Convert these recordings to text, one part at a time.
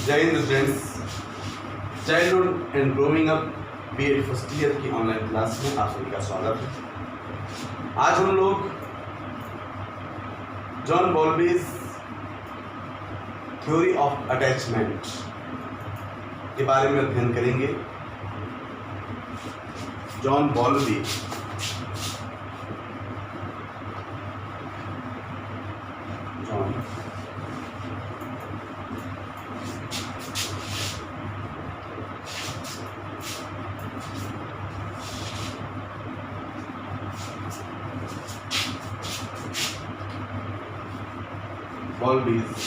जय Hind students, childhood and growing up B Ed first year की online class में आप सभी का स्वागत है। आज हम लोग John Bowlby's theory of attachment के बारे में अध्ययन करेंगे। John Bowlby Bowlby's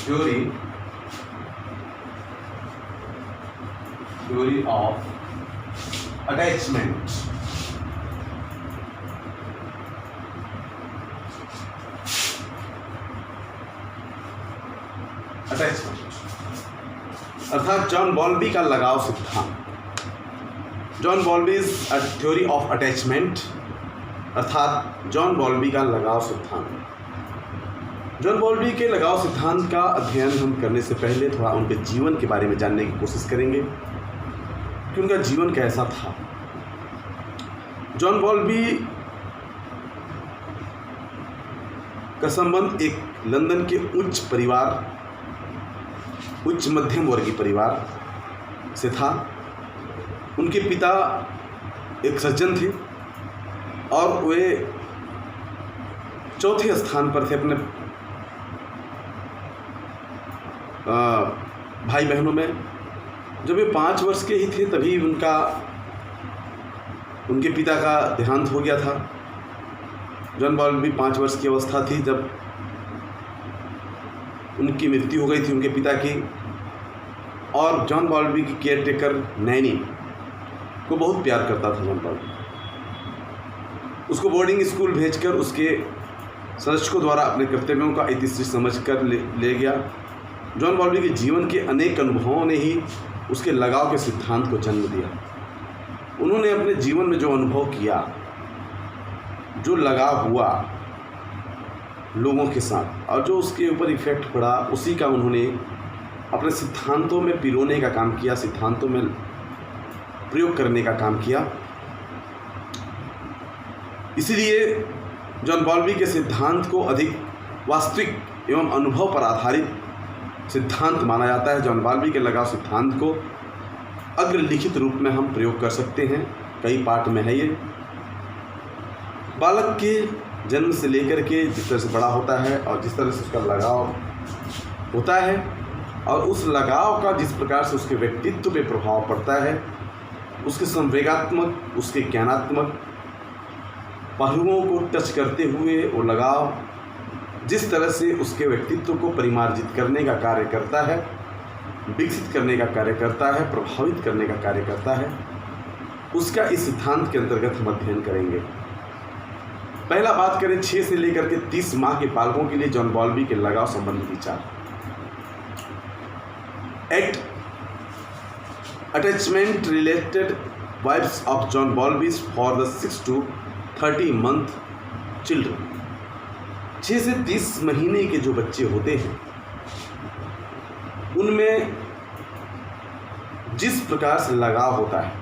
theory of attachment। अर्थात जॉन बॉल्बी का लगाव सिद्धांत। John Bowlby's theory of attachment अर्थात जॉन बॉल्बी का लगाव सिद्धांत। जॉन बॉल्बी के लगाव सिद्धांत का अध्ययन हम करने से पहले थोड़ा उनके जीवन के बारे में जानने की कोशिश करेंगे कि उनका जीवन कैसा था। जॉन बॉल्बी का संबंध एक लंदन के उच्च मध्यम वर्गीय परिवार से था। उनके पिता एक सज्जन थे और वे चौथे स्थान पर थे अपने भाई बहनों में। जब वे 5 वर्ष के ही थे तभी उनके पिता का देहांत हो गया था। जॉन बॉल्बी 5 वर्ष की अवस्था थी जब उनकी मृत्यु हो गई थी उनके पिता की। और जॉन बॉल्बी की केयर टेकर नैनी को बहुत प्यार करता था जॉन बॉल्बी। उसको बोर्डिंग स्कूल भेजकर उसके संरक्षकों द्वारा अपने कर्तव्यों का इतिश्री समझकर ले गया। जॉन बॉल्बी के जीवन के अनेक अनुभवों ने ही उसके लगाव के सिद्धांत को जन्म दिया। उन्होंने अपने जीवन में जो अनुभव किया, जो लगाव हुआ लोगों के साथ और जो उसके ऊपर इफेक्ट पड़ा, उसी का उन्होंने अपने सिद्धांतों में पिरोने का काम किया, सिद्धांतों में प्रयोग करने का काम किया। इसलिए जॉन बॉल्बी के सिद्धांत को अधिक वास्तविक एवं अनुभव पर आधारित सिद्धांत माना जाता है। जॉन बॉल्बी के लगाव सिद्धांत को अग्रलिखित रूप में हम प्रयोग कर सकते हैं। कई पार्ट में है ये। बालक के जन्म से लेकर के जिस तरह से बड़ा होता है और जिस तरह से उसका लगाव होता है और उस लगाव का जिस प्रकार से उसके व्यक्तित्व पे प्रभाव पड़ता है, उसके संवेगात्मक, उसके ज्ञानात्मक पहलुओं को टच करते हुए वो लगाव जिस तरह से उसके व्यक्तित्व को परिमार्जित करने का कार्य करता है, विकसित करने का कार्य करता है, प्रभावित करने का कार्य करता है, उसका इस सिद्धांत के अंतर्गत हम अध्ययन करेंगे। पहला बात करें 6 से लेकर के 30 माह के बालकों के लिए जॉन बॉल्बी के लगाव संबंधी विचार। Attachment related vibes of John Bowlby's for the 6 to 30 month children. 6 से 30 महीने के जो बच्चे होते हैं उनमें जिस प्रकार से लगाव होता है,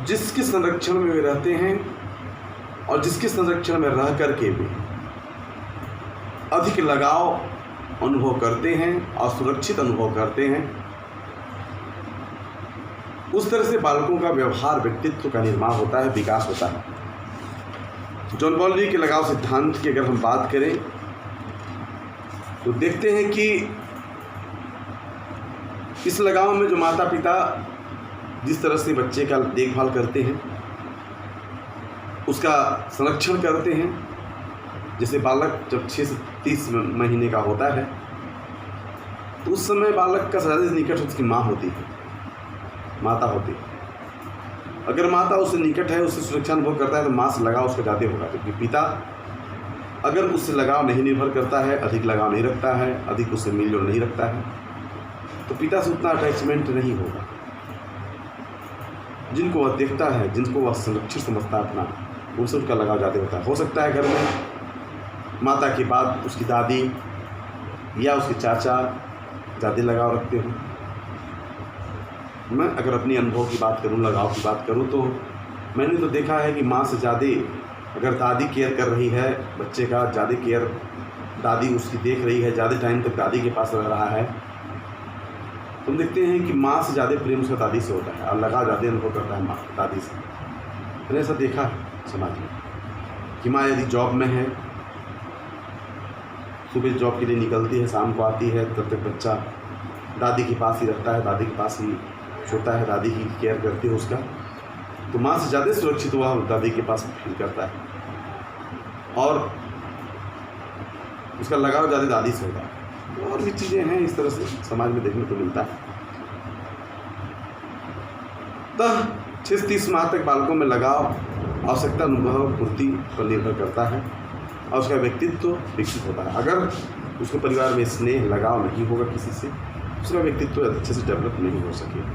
जिसके संरक्षण में वे रहते हैं और जिसके संरक्षण में रह करके भी अधिक लगाव अनुभव करते हैं और सुरक्षित अनुभव करते हैं, उस तरह से बालकों का व्यवहार, व्यक्तित्व का निर्माण होता है, विकास होता है। जॉन बॉल्बी के लगाव सिद्धांत की अगर हम बात करें तो देखते हैं कि इस लगाव में जो माता पिता जिस तरह से बच्चे का देखभाल करते हैं, उसका संरक्षण करते हैं। जैसे बालक जब 6 से 30 महीने का होता है तो उस समय बालक का सबसे निकट उसकी माँ होती है, माता होती है। अगर माता उससे निकट है, उससे सुरक्षा अनुभव करता है तो माँ से लगाव उसका ज़्यादा होगा। क्योंकि पिता अगर उससे लगाव नहीं निर्भर करता है, अधिक लगाव नहीं रखता है, अधिक उससे मेलजोल नहीं रखता है, तो पिता से उतना अटैचमेंट नहीं होगा। जिनको वह देखता है, जिनको वह संरक्षित समझता है अपना, उनसे उसका लगाव ज़्यादा होता है। हो सकता है घर में माता के बाद उसकी दादी या उसके चाचा ज़्यादा लगाव रखते हो। मैं अगर अपनी अनुभव की बात करूं, लगाव की बात करूं, तो मैंने तो देखा है कि माँ से ज़्यादा अगर दादी केयर कर रही है बच्चे का, ज़्यादा केयर दादी उसकी देख रही है, ज़्यादा टाइम तक दादी के पास रह रहा है, तो हम देखते हैं कि माँ से ज़्यादा प्रेम उसका दादी से होता है और लगाव ज़्यादा अनुभव करता है माँ दादी से। मैंने ऐसा देखा है समाज में कि माँ यदि जॉब में है, सुबह जॉब के लिए निकलती है, शाम को आती है, तब तक बच्चा दादी के पास ही रहता है, दादी के पास ही सोता है, दादी ही केयर करती है उसका, तो माँ से ज़्यादा सुरक्षित हुआ दादी के पास फील करता है और उसका लगाव ज़्यादा दादी से होता है। और भी चीज़ें हैं इस तरह से समाज में देखने को मिलता है। तो 6 से 30 माह तक बालकों में लगाव आवश्यकता अनुभव पूर्ति पर निर्भर करता है और उसका व्यक्तित्व विकसित होता है। अगर उसके परिवार में स्नेह लगाव नहीं होगा किसी से, उसका व्यक्तित्व अच्छे से डेवलप नहीं हो सकेगा।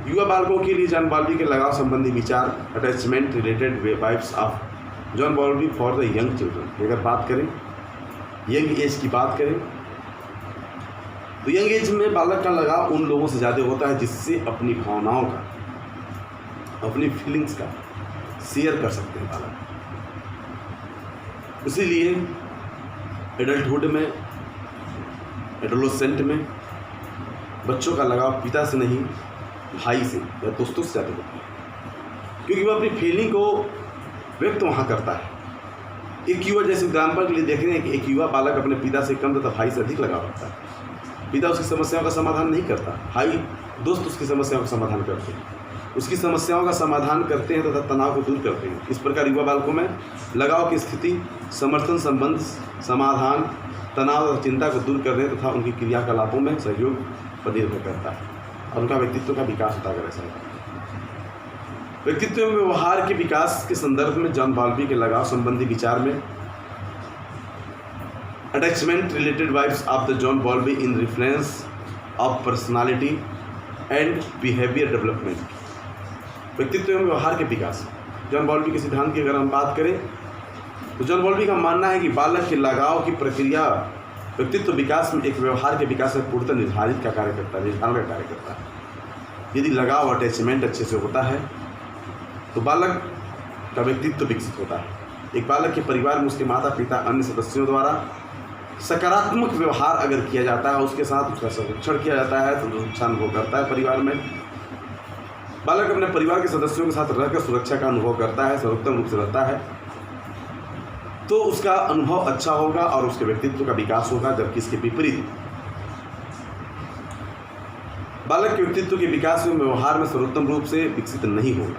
युवा बालकों के लिए जॉन बॉल्बी के लगाव संबंधी विचार, attachment related vibes of John Bowlby for the young children. अगर बात करें यंग एज की बात करें तो यंग एज में बालक का लगाव उन लोगों से ज़्यादा होता है जिससे अपनी भावनाओं का, अपनी फीलिंग्स का शेयर कर सकते हैं बालक। इसीलिए एडल्टहुड में, एडोलेसेंट में बच्चों का लगाव पिता से नहीं भाई से या दोस्तों से ज़्यादा होता है, क्योंकि वह अपनी फीलिंग को व्यक्त वहाँ करता है। एक युवा, जैसे एग्जाम्पल के लिए देख रहे हैं कि एक युवा बालक अपने पिता से कम तथा भाई से अधिक लगाव रखता है। पिता उसकी समस्याओं का समाधान नहीं करता, भाई दोस्त उसकी समस्याओं का समाधान करते हैं, उसकी समस्याओं का समाधान करते हैं तथा तनाव को दूर करते हैं। इस प्रकार युवा बालकों में लगाव की स्थिति समर्थन, संबंध, समाधान, तनाव और चिंता को दूर करने तथा उनकी क्रियाकलापों में सहयोग पर निर्भर करता है और उनका व्यक्तित्व का विकास होता है। ऐसा व्यक्तित्व में व्यवहार के विकास के संदर्भ में जॉन बॉल्बी के लगाव संबंधी विचार में attachment related vibes of the John Bowlby in reference of personality and behaviour development. व्यक्तित्व एवं व्यवहार के विकास, जॉन बॉल्बी के सिद्धांत की अगर हम बात करें तो जॉन बॉल्बी का मानना है कि बालक के लगाव की प्रक्रिया व्यक्तित्व विकास में एक व्यवहार के विकास में पूर्णतः निर्धारण का कार्य करता है। यदि लगाव अटैचमेंट अच्छे से होता है तो बालक का व्यक्तित्व विकसित होता है। एक बालक के परिवार में उसके माता पिता, अन्य सदस्यों द्वारा सकारात्मक व्यवहार अगर किया जाता है, उसके साथ उसका संरक्षण किया जाता है तो सुरक्षा अनुभव करता है। परिवार में बालक अपने परिवार के सदस्यों के साथ रहकर सुरक्षा का अनुभव करता है, सर्वोत्तम रूप से रहता है, तो उसका अनुभव अच्छा होगा और उसके व्यक्तित्व का विकास होगा। जबकि इसके विपरीत बालक के व्यक्तित्व के विकास में व्यवहार में सर्वोत्तम रूप से विकसित नहीं होगा,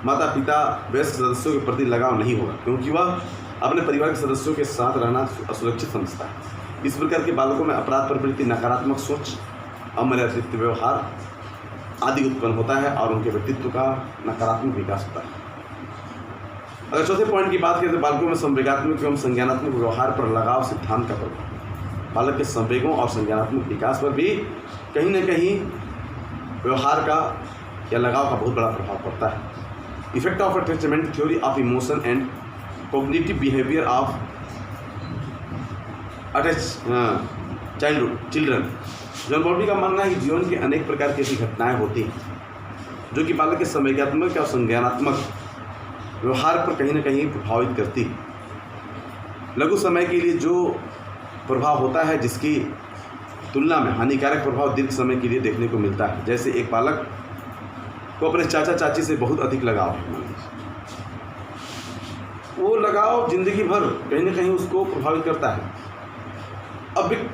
माता पिता वयस्क सदस्यों के प्रति लगाव नहीं होगा, क्योंकि वह अपने परिवार के सदस्यों के साथ रहना असुरक्षित समझता है। इस प्रकार के बालकों में अपराध प्रवृत्ति, नकारात्मक सोच, अमर्यादित व्यवहार आदि उत्पन्न होता है और उनके व्यक्तित्व का नकारात्मक विकास होता है। अगर चौथे पॉइंट की बात करें तो बालकों में संवेगात्मक एवं संज्ञानात्मक व्यवहार पर लगाव सिद्धांत का प्रभाव, बालक के संवेगों और संज्ञानात्मक विकास पर भी कहीं न कहीं व्यवहार का या लगाव का बहुत बड़ा प्रभाव पड़ता है। Effect of attachment theory of emotion and cognitive behaviour of children. John Bowlby का मानना है कि जीवन के अनेक प्रकार की ऐसी घटनाएं होती हैं जो कि बालक के संवेगात्मक और संज्ञानात्मक व्यवहार पर कहीं न कहीं प्रभावित करती है। लघु समय के लिए जो प्रभाव होता है जिसकी तुलना में हानिकारक प्रभाव दीर्घ समय के लिए देखने को मिलता है। जैसे एक बालक को अपने चाचा चाची से बहुत अधिक लगाव है, वो लगाव जिंदगी भर कहीं न कहीं उसको प्रभावित करता है। अब एक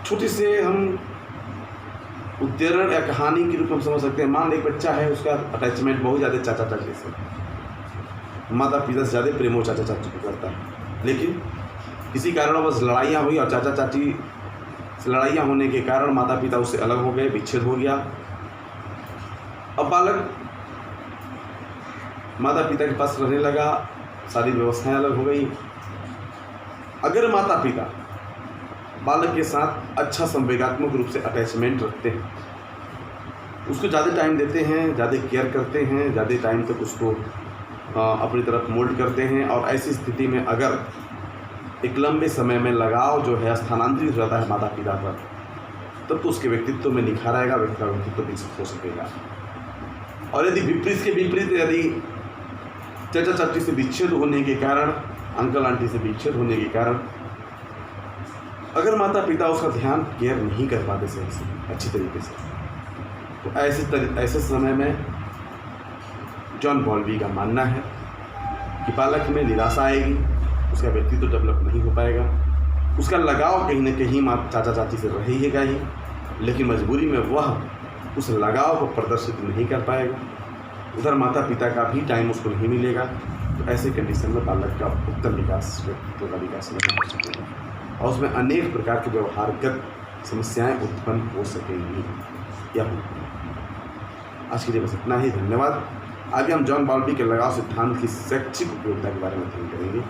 छोटी से हम उदाहरण या कहानी के रूप में समझ सकते हैं। मान लो एक बच्चा है, उसका अटैचमेंट बहुत ज़्यादा चाचा चाची से, माता पिता से ज़्यादा प्रेम वो चाचा चाची को करता है, लेकिन किसी कारणवश लड़ाइयाँ हुई और चाचा चाची से लड़ाइयाँ होने के कारण माता पिता उससे अलग हो गए, विच्छेद हो गया। अब बालक माता पिता के पास रहने लगा, सारी व्यवस्थाएं अलग हो गई। अगर माता पिता बालक के साथ अच्छा संवेगात्मक रूप से अटैचमेंट रखते हैं, उसको ज़्यादा टाइम देते हैं, ज़्यादा केयर करते हैं, ज़्यादा टाइम तक उसको अपनी तरफ मोल्ड करते हैं, और ऐसी स्थिति में अगर एक लंबे समय में लगाव जो है स्थानांतरित हो जाता है माता पिता पर, तब तो उसके व्यक्तित्व में निखार आएगा, व्यक्ति का व्यक्तित्व विकसित हो सकेगा। और यदि विपरीत के विपरीत, यदि चाचा चाची से विच्छेद होने के कारण, अंकल आंटी से विच्छेद होने के कारण अगर माता पिता उसका ध्यान केयर नहीं कर पाते सही से, अच्छी तरीके से, तो ऐसे समय में जॉन बॉल्बी का मानना है कि बालक में निराशा आएगी, उसका व्यक्तित्व डेवलप नहीं हो पाएगा, उसका लगाव कहीं न कहीं चाचा चाची से रहेगा ही, लेकिन मजबूरी में वह उस लगाव को प्रदर्शित नहीं कर पाएगा, उधर माता पिता का भी टाइम उसको नहीं मिलेगा। तो ऐसे कंडीशन में बालक का उत्तम विकास, व्यक्तित्व का विकास नहीं हो सकेगा और उसमें अनेक प्रकार के व्यवहारगत समस्याएं उत्पन्न हो सकेंगी। यह आज के लिए बस इतना ही। धन्यवाद। आगे हम जॉन बॉल्बी के लगाव सिद्धांत की शैक्षिक उपयोगिता के बारे में करेंगे।